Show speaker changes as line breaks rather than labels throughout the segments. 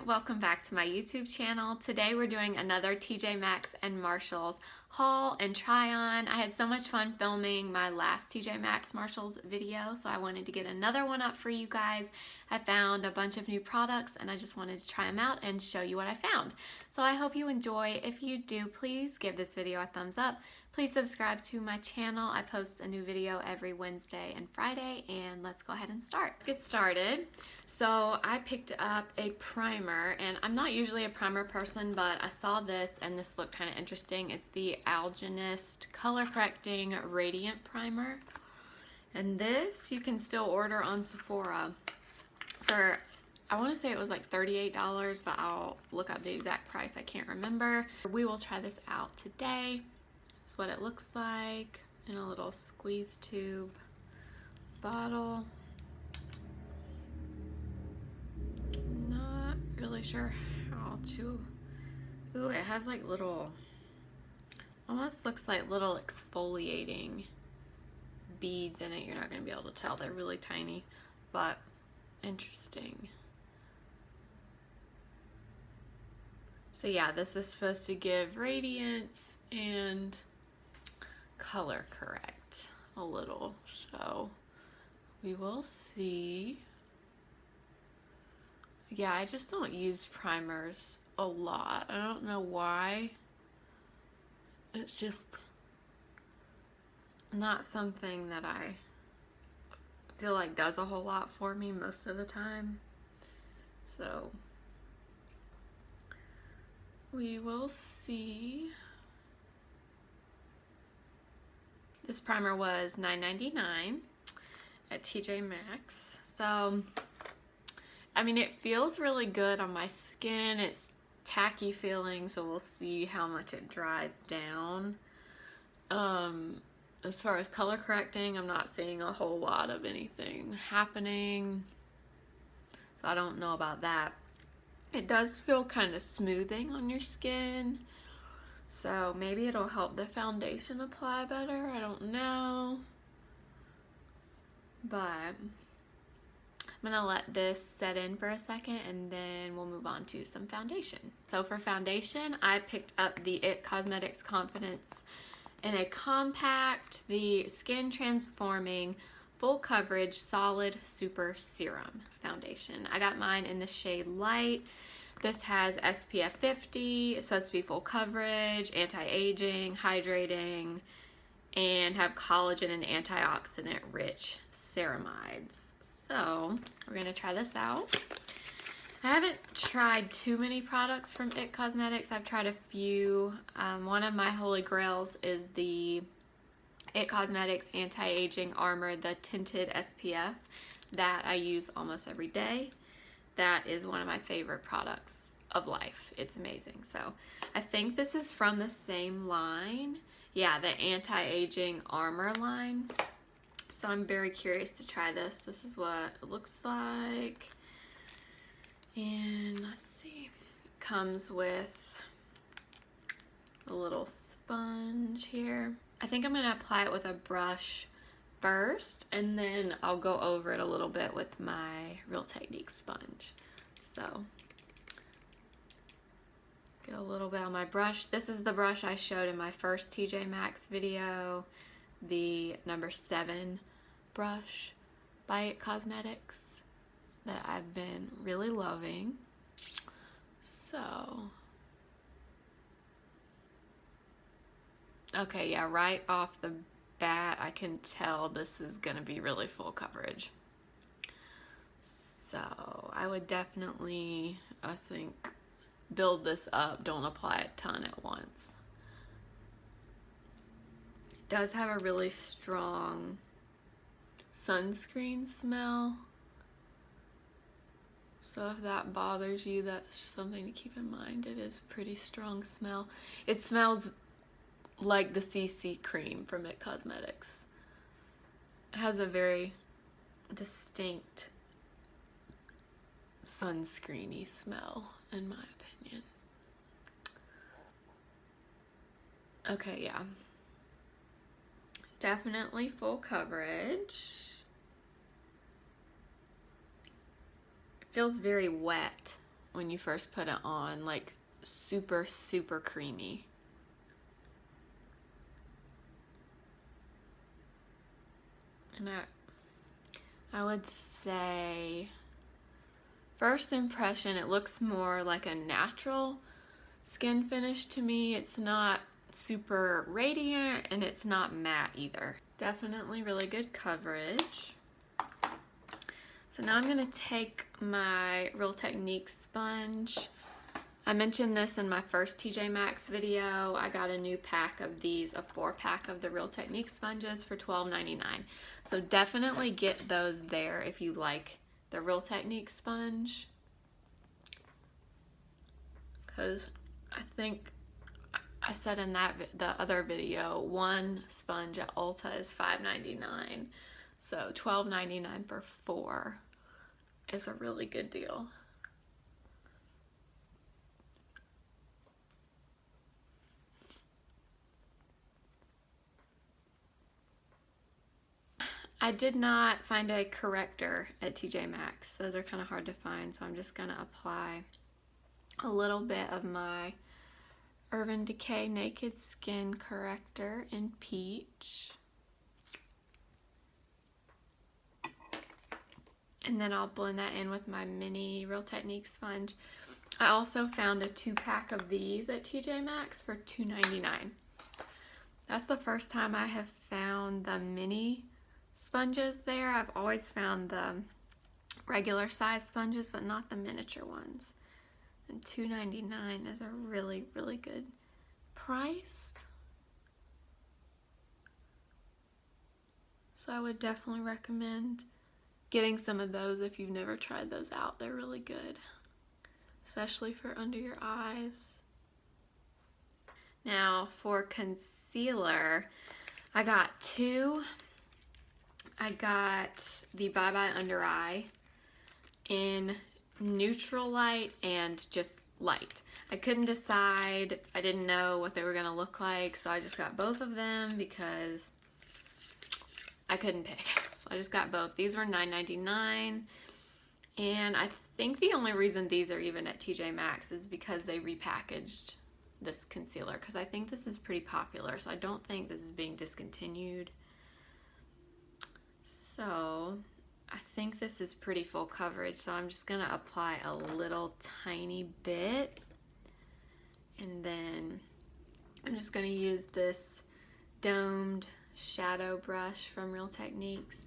welcome back to my YouTube channel. Today we're doing another TJ Maxx and Marshalls haul and try on. I had so much fun filming my last TJ Maxx Marshalls video, so I wanted to get another one up for you guys. I found a bunch of new products and I just wanted to try them out and show you what I found. So I hope you enjoy. If you do, please give this video a thumbs up. Please subscribe to my channel. I post a new video every Wednesday and Friday, and let's go ahead and start. Let's get started. So I picked up a primer, and I'm not usually a primer person, but I saw this and this looked kind of interesting. It's the Algenist Color Correcting Radiant Primer. And this you can still order on Sephora for, I want to say it was like $38, but I'll look up the exact price. I can't remember. We will try this out today. This is what it looks like in a little squeeze tube bottle. Not really sure how to. Ooh, it has like little, almost looks like little exfoliating beads in it. You're not going to be able to tell. They're really tiny, but interesting. So yeah, this is supposed to give radiance and color correct a little, so we will see. Yeah, I just don't use primers a lot. I don't know why. It's just not something that I feel like does a whole lot for me most of the time. So we will see. This primer was $9.99 at TJ Maxx. So, I mean, it feels really good on my skin. It's tacky feeling, so we'll see how much it dries down. As far as color correcting, I'm not seeing a whole lot of anything happening, so I don't know about that. It does feel kind of smoothing on your skin, so maybe it'll help the foundation apply better. I don't know, but I'm gonna let this set in for a second and then we'll move on to some foundation. So for foundation, I picked up the IT Cosmetics Confidence in a compact, the Skin Transforming Full Coverage Solid Super Serum foundation. I got mine in the shade Light. This has SPF 50, it's supposed to be full coverage, anti-aging, hydrating, and have collagen and antioxidant rich ceramides. So we're gonna try this out. I haven't tried too many products from IT Cosmetics. I've tried a few. One of my holy grails is the IT Cosmetics Anti-Aging Armor, the tinted SPF that I use almost every day. That is one of my favorite products of life. It's amazing. So I think this is from the same line. Yeah, the Anti-Aging Armor line. So I'm very curious to try this. This is what it looks like. And let's see. It comes with a little sponge here. I think I'm going to apply it with a brush first, and then I'll go over it a little bit with my Real Technique sponge. So get a little bit on my brush. This is the brush I showed in my first TJ Maxx video, the number 7 brush by IT Cosmetics that I've been really loving. So okay, yeah, right off the bat I can tell this is gonna be really full coverage. So I would definitely, I think, build this up. Don't apply a ton at once. It does have a really strong sunscreen smell. So if that bothers you, that's something to keep in mind. It is a pretty strong smell. It smells like the CC cream from IT Cosmetics. It has a very distinct sunscreeny smell, in my opinion. Okay, yeah. Definitely full coverage. It feels very wet when you first put it on, like super, super creamy. And I would say, first impression, it looks more like a natural skin finish to me. It's not super radiant and it's not matte either. Definitely really good coverage. So now I'm gonna take my Real Technique sponge. I mentioned this in my first TJ Maxx video. I got a new pack of these, a 4-pack of the Real Technique sponges for $12.99. So definitely get those there if you like the Real Technique sponge. Because I think I said in the other video, one sponge at Ulta is $5.99. So $12.99 for 4 is a really good deal. I did not find a corrector at TJ Maxx. Those are kind of hard to find, so I'm just gonna apply a little bit of my Urban Decay Naked Skin Corrector in Peach. And then I'll blend that in with my mini Real Technique sponge. I also found a 2-pack of these at TJ Maxx for $2.99. That's the first time I have found the mini sponges there. I've always found the regular size sponges, but not the miniature ones. And $2.99 is a really, really good price. So I would definitely recommend getting some of those if you've never tried those out. They're really good, especially for under your eyes. Now for concealer, I got 2. I got the Bye Bye Under Eye in neutral light and just light. I couldn't decide. I didn't know what they were gonna look like, so I just got both of them because I couldn't pick. So I just got both. These were $9.99, and I think the only reason these are even at TJ Maxx is because they repackaged this concealer, because I think this is pretty popular, so I don't think this is being discontinued. So I think this is pretty full coverage, so I'm just gonna apply a little tiny bit, and then I'm just gonna use this domed shadow brush from Real Techniques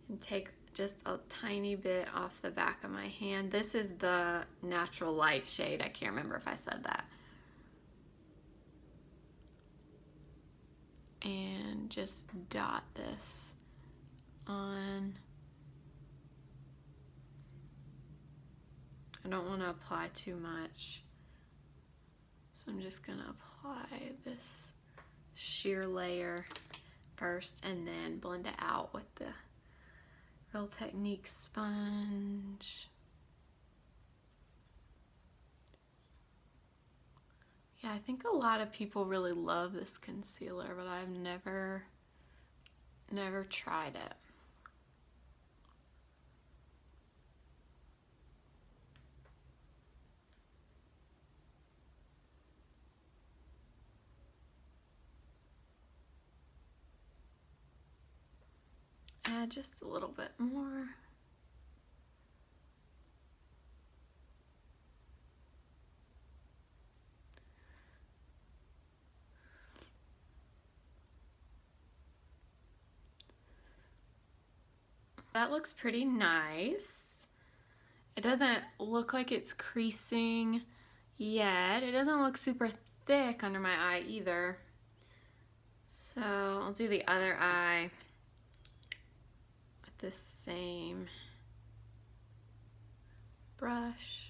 and take just a tiny bit off the back of my hand. This is the Natural Light shade. I can't remember if I said that. And just dot this on. I don't want to apply too much, so I'm just gonna apply this sheer layer first and then blend it out with the Real Technique sponge. Yeah, I think a lot of people really love this concealer, but I've never tried it. Add just a little bit more. That looks pretty nice. It doesn't look like it's creasing yet. It doesn't look super thick under my eye either. So I'll do the other eye with this same brush.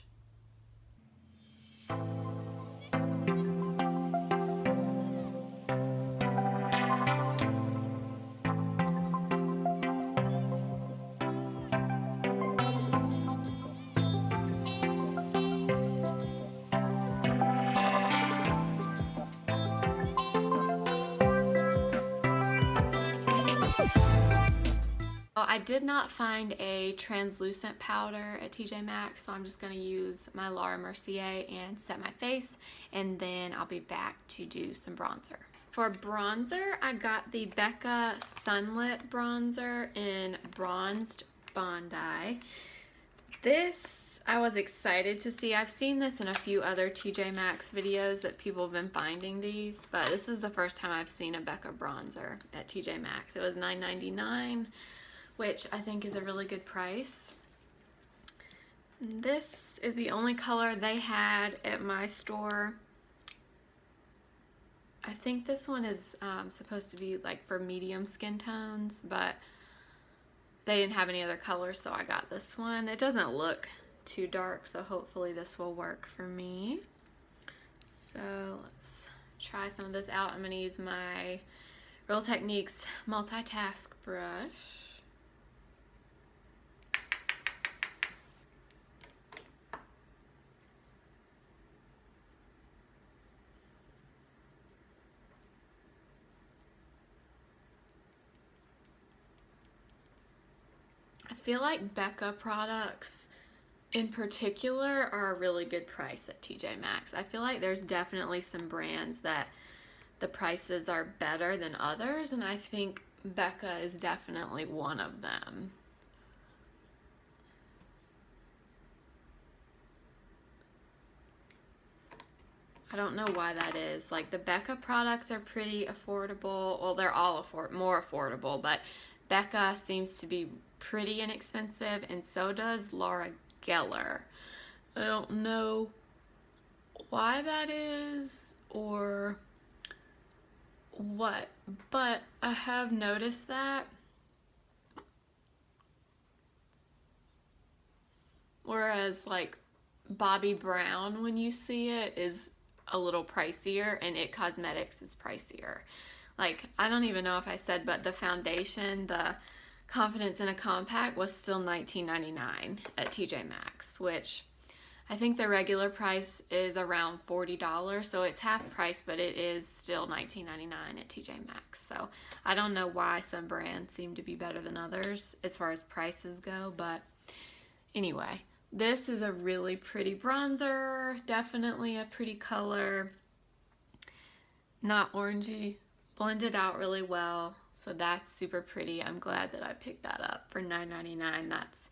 I did not find a translucent powder at TJ Maxx, so I'm just going to use my Laura Mercier and set my face, and then I'll be back to do some bronzer. For bronzer, I got the Becca Sunlit bronzer in Bronzed Bondi. This, I was excited to see. I've seen this in a few other TJ Maxx videos that people have been finding these, but this is the first time I've seen a Becca bronzer at TJ Maxx. It was $9.99, which I think is a really good price. This is the only color they had at my store. I think this one is supposed to be like for medium skin tones, but they didn't have any other colors, so I got this one. It doesn't look too dark, so hopefully this will work for me. So let's try some of this out. I'm going to use my Real Techniques multitask brush. I feel like Becca products in particular are a really good price at TJ Maxx. I feel like there's definitely some brands that the prices are better than others, and I think Becca is definitely one of them. I don't know why that is. Like, the Becca products are pretty affordable. Well, they're all more affordable, but Becca seems to be pretty inexpensive, and so does Laura Geller. I don't know why that is or what, but I have noticed that. Whereas like Bobbi Brown, when you see it, is a little pricier, and It Cosmetics is pricier. Like, I don't even know if I said, but the foundation, the Confidence in a Compact, was still $19.99 at TJ Maxx, which I think the regular price is around $40, so it's half price, but it is still $19.99 at TJ Maxx. So I don't know why some brands seem to be better than others as far as prices go, but anyway, this is a really pretty bronzer, definitely a pretty color, not orangey, blended out really well. So that's super pretty. I'm glad that I picked that up for $9.99. That's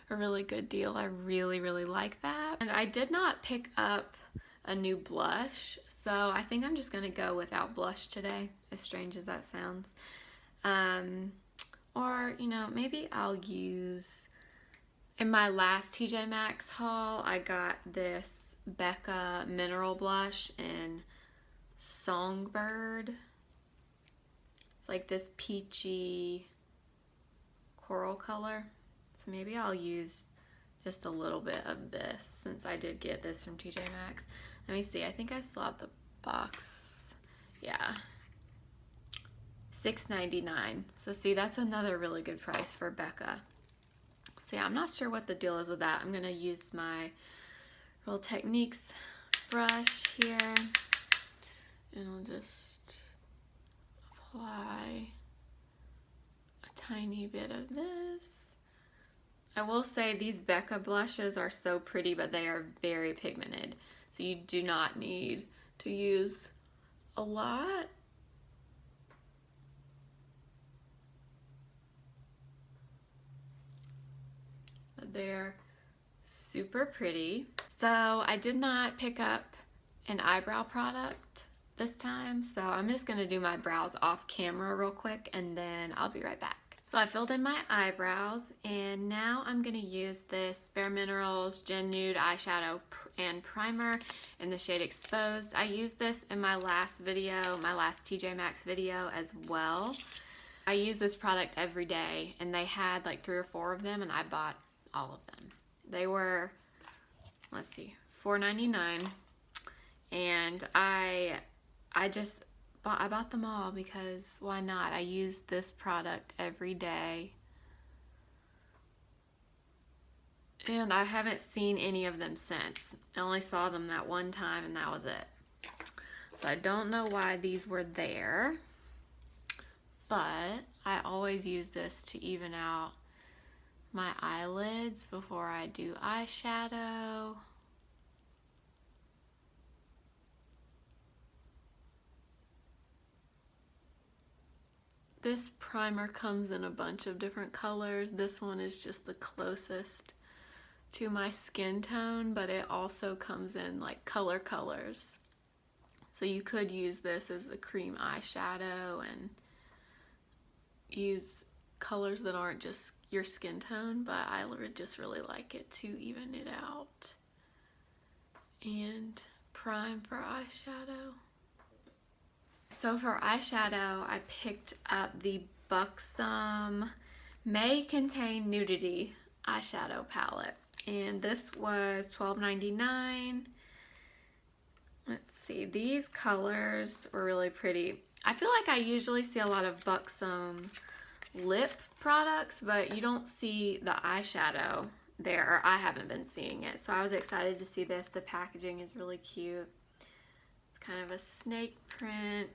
a really good deal. I really, really like that. And I did not pick up a new blush, so I think I'm just going to go without blush today, as strange as that sounds. Or, you know, maybe I'll use... In my last TJ Maxx haul, I got this Becca Mineral Blush in Songbird. It's like this peachy coral color. So maybe I'll use just a little bit of this, since I did get this from TJ Maxx. Let me see, I think I still have the box. Yeah. $6.99. So see, that's another really good price for Becca. So yeah, I'm not sure what the deal is with that. I'm going to use my Real Techniques brush here, and I'll just apply a tiny bit of this. I will say these Becca blushes are so pretty, but they are very pigmented. So you do not need to use a lot. They're super pretty. So I did not pick up an eyebrow product this time, so I'm just gonna do my brows off camera real quick, and then I'll be right back. So I filled in my eyebrows, and now I'm gonna use this Bare Minerals Gen Nude eyeshadow and primer in the shade Exposed. I used this in my last video, my last TJ Maxx video as well. I use this product every day, and they had like 3 or 4 of them, and I bought all of them. They were, let's see, $4.99, and I bought them all because why not? I use this product every day, and I haven't seen any of them since. I only saw them that one time, and that was it. So I don't know why these were there, but I always use this to even out my eyelids before I do eyeshadow. This primer comes in a bunch of different colors. This one is just the closest to my skin tone, but it also comes in like colors. So you could use this as the cream eyeshadow and use colors that aren't just your skin tone, but I just really like it to even it out. And prime for eyeshadow. So for eyeshadow, I picked up the Buxom May Contain Nudity eyeshadow palette. And this was $12.99. Let's see, these colors were really pretty. I feel like I usually see a lot of Buxom lip products, but you don't see the eyeshadow there, or I haven't been seeing it. So I was excited to see this. The packaging is really cute. It's kind of a snake print.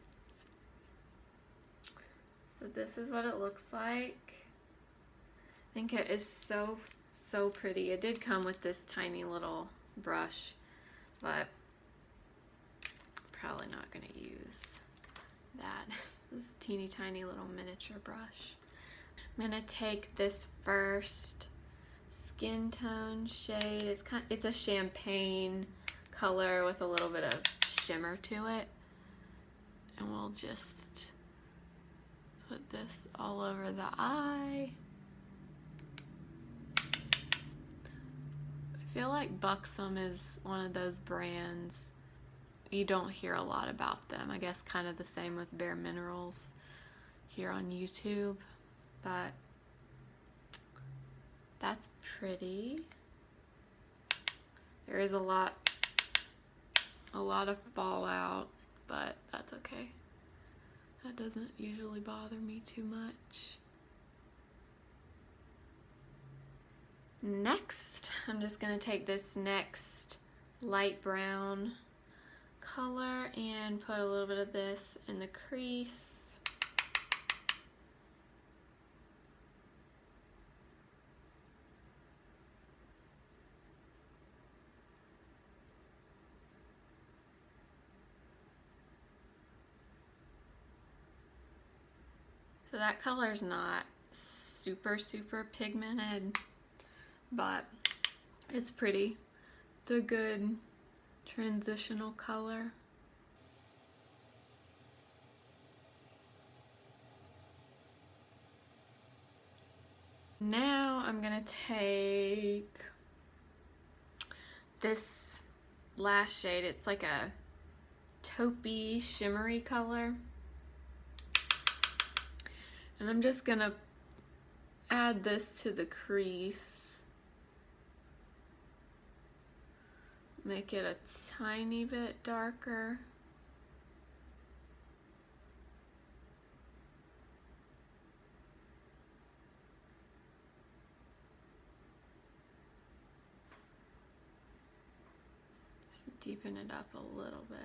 So this is what it looks like. I think it is so pretty. It did come with this tiny little brush, but probably not going to use that. This teeny tiny little miniature brush. I'm going to take this first skin tone shade. It's a champagne color with a little bit of shimmer to it. And we'll just put this all over the eye. I feel like Buxom is one of those brands you don't hear a lot about them. I guess kind of the same with Bare Minerals here on YouTube, but that's pretty. There is a lot of fallout, but that's okay. That doesn't usually bother me too much. Next, I'm just going to take this next light brown color and put a little bit of this in the crease. So that color's not super pigmented, but it's pretty. It's a good transitional color. Now I'm gonna take this last shade. It's like a taupey shimmery color. And I'm just gonna add this to the crease. Make it a tiny bit darker. Just deepen it up a little bit.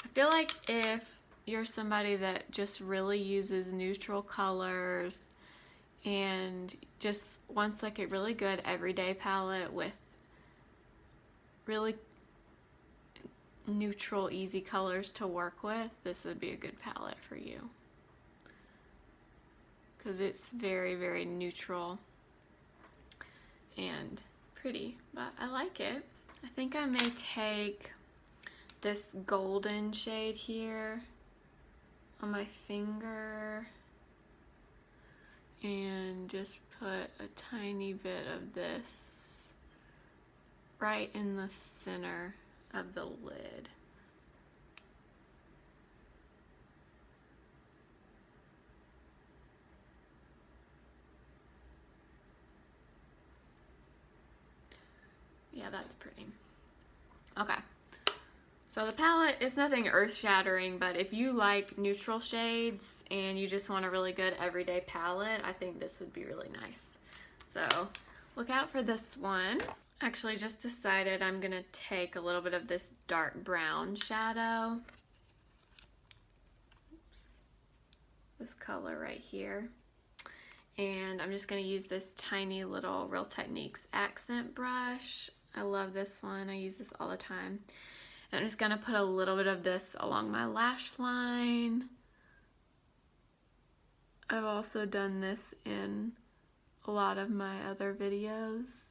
I feel like if you're somebody that just really uses neutral colors and just wants like a really good everyday palette with really neutral, easy colors to work with, this would be a good palette for you. Because it's very neutral and pretty, but I like it. I think I may take this golden shade here on my finger and just put a tiny bit of this right in the center of the lid. Yeah, that's pretty. Okay. So the palette is nothing earth-shattering, but if you like neutral shades and you just want a really good everyday palette, I think this would be really nice. So look out for this one. Actually, just decided I'm gonna take a little bit of this dark brown shadow. Oops. this color right here. And I'm just going to use this tiny little Real Techniques accent brush. I love this one. I use this all the time. And I'm just going to put a little bit of this along my lash line. I've also done this in a lot of my other videos.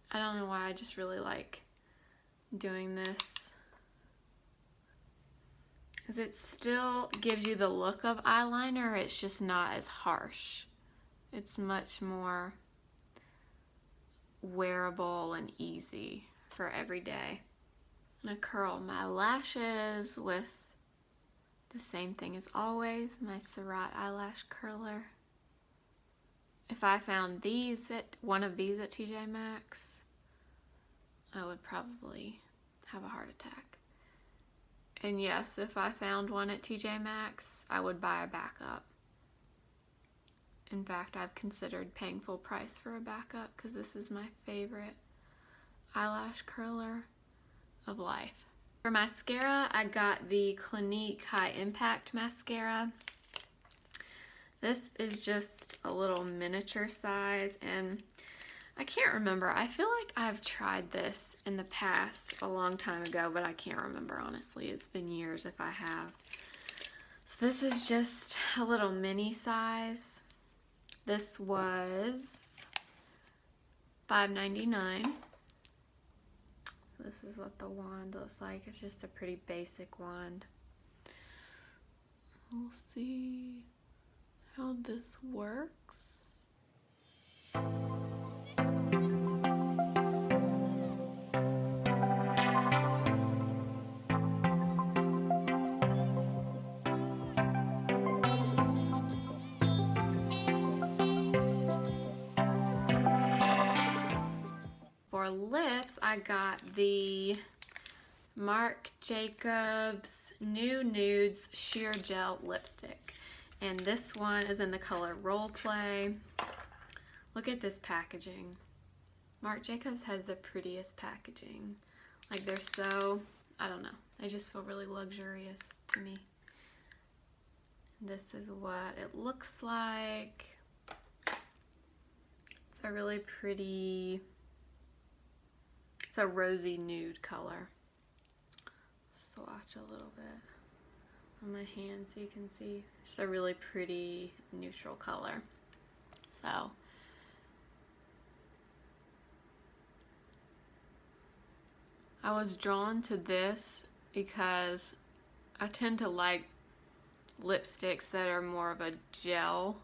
I don't know why, I just really like doing this, because it still gives you the look of eyeliner, it's just not as harsh. It's much more wearable and easy for every day. I'm gonna curl my lashes with the same thing as always, my Surratt eyelash curler. If I found one of these at TJ Maxx, I would probably have a heart attack. And yes, if I found one at TJ Maxx, I would buy a backup. In fact, I've considered paying full price for a backup because this is my favorite eyelash curler of life. For mascara, I got the Clinique High Impact Mascara. This is just a little miniature size, and I can't remember. I feel like I've tried this in the past a long time ago, but I can't remember, honestly. It's been years if I have. So this is just a little mini size. This was $5.99. This is what the wand looks like. It's just a pretty basic wand. We'll see how this works. For lips, I got the Marc Jacobs New Nudes Sheer Gel Lipstick. And this one is in the color Role Play. Look at this packaging. Marc Jacobs has the prettiest packaging. Like, they're so, I don't know, they just feel really luxurious to me. This is what it looks like. It's a really pretty, it's a rosy nude color. Swatch a little bit on my hand so you can see. It's a really pretty neutral color. So I was drawn to this because I tend to like lipsticks that are more of a gel.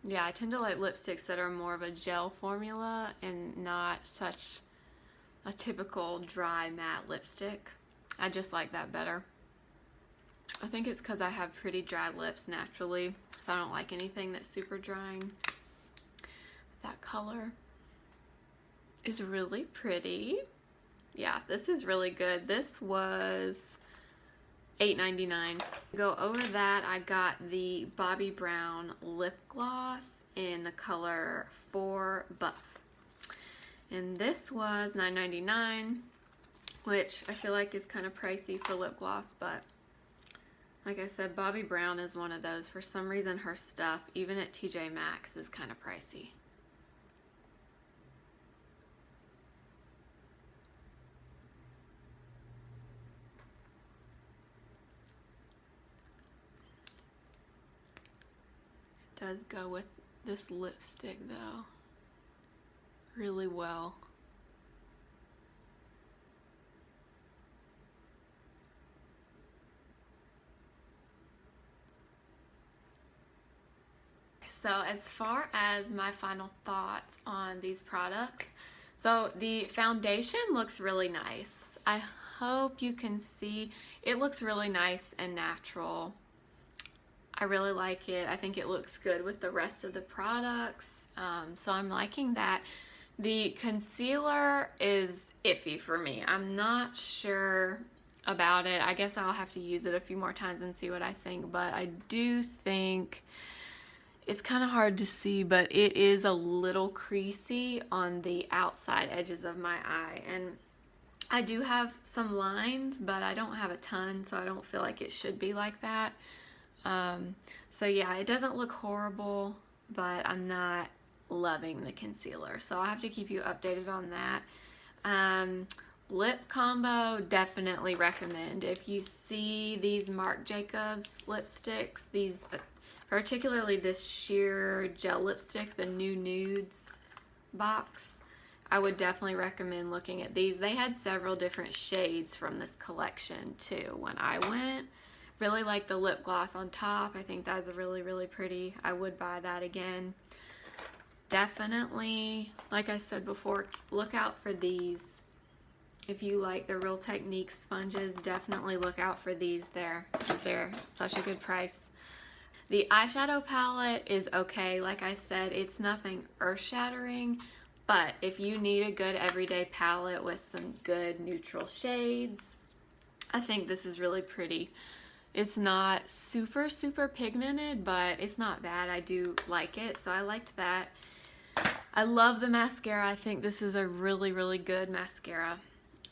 Yeah, I tend to like lipsticks that are more of a gel formula and not such a typical dry matte lipstick. I just like that better. I think it's because I have pretty dry lips naturally, so I don't like anything that's super drying. That color is really pretty. Yeah, this is really good. This was $8.99. To go over that, I got the Bobbi Brown lip gloss in the color 4 Buff. And this was $9.99, which I feel like is kind of pricey for lip gloss, but like I said, Bobbi Brown is one of those. For some reason, her stuff, even at TJ Maxx, is kind of pricey. Does go with this lipstick though really well. So as far as my final thoughts on these products, so the foundation looks really nice. I hope you can see it looks really nice and natural. I really like it. I think it looks good with the rest of the products. So I'm liking that. The concealer is iffy for me. I'm not sure about it. I guess I'll have to use it a few more times and see what I think. But I do think It's kind of hard to see, but it is a little creasy on the outside edges of my eye. And I do have some lines, but I don't have a ton, so I don't feel like it should be like that. So yeah, it doesn't look horrible, but I'm not loving the concealer. So I'll have to keep you updated on that. Lip combo, definitely recommend. If you see these Marc Jacobs lipsticks, these particularly this sheer gel lipstick, the new Nudes box, I would definitely recommend looking at these. They had several different shades from this collection too when I went. Really like the lip gloss on top. I think that's really, really pretty. I would buy that again. Definitely, like I said before, look out for these. If you like the Real Technique sponges, definitely look out for these there. They're such a good price. The eyeshadow palette is okay. Like I said, it's nothing earth-shattering, but if you need a good everyday palette with some good neutral shades, I think this is really pretty. It's not super, super pigmented, but it's not bad. I do like it, so I liked that. I love the mascara. I think this is a really, really good mascara.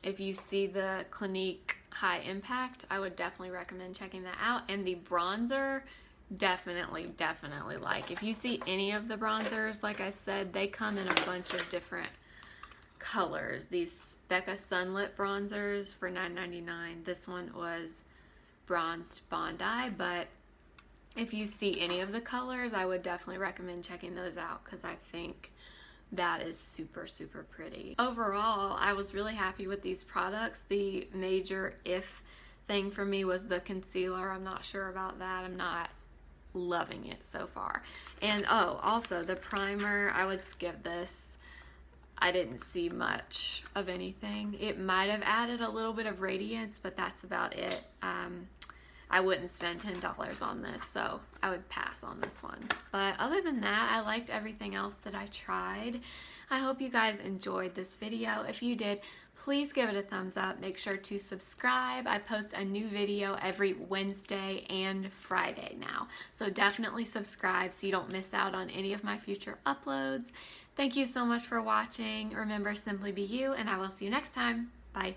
If you see the Clinique High Impact, I would definitely recommend checking that out. And the bronzer, definitely like. If you see any of the bronzers, like I said, they come in a bunch of different colors. These Becca Sunlit bronzers for $9.99. This one was bronzed Bondi, but if you see any of the colors, I would definitely recommend checking those out because I think that is super, super pretty. Overall, I was really happy with these products. The major thing for me was the concealer. I'm not sure about that. I'm not loving it so far. And oh, also the primer, I would skip this. I didn't see much of anything. It might have added a little bit of radiance, but that's about it. I wouldn't spend $10 on this, so I would pass on this one. But other than that, I liked everything else that I tried. I hope you guys enjoyed this video. If you did, please give it a thumbs up. Make sure to subscribe. I post a new video every Wednesday and Friday now. So definitely subscribe so you don't miss out on any of my future uploads. Thank you so much for watching. Remember, simply be you, and I will see you next time. Bye.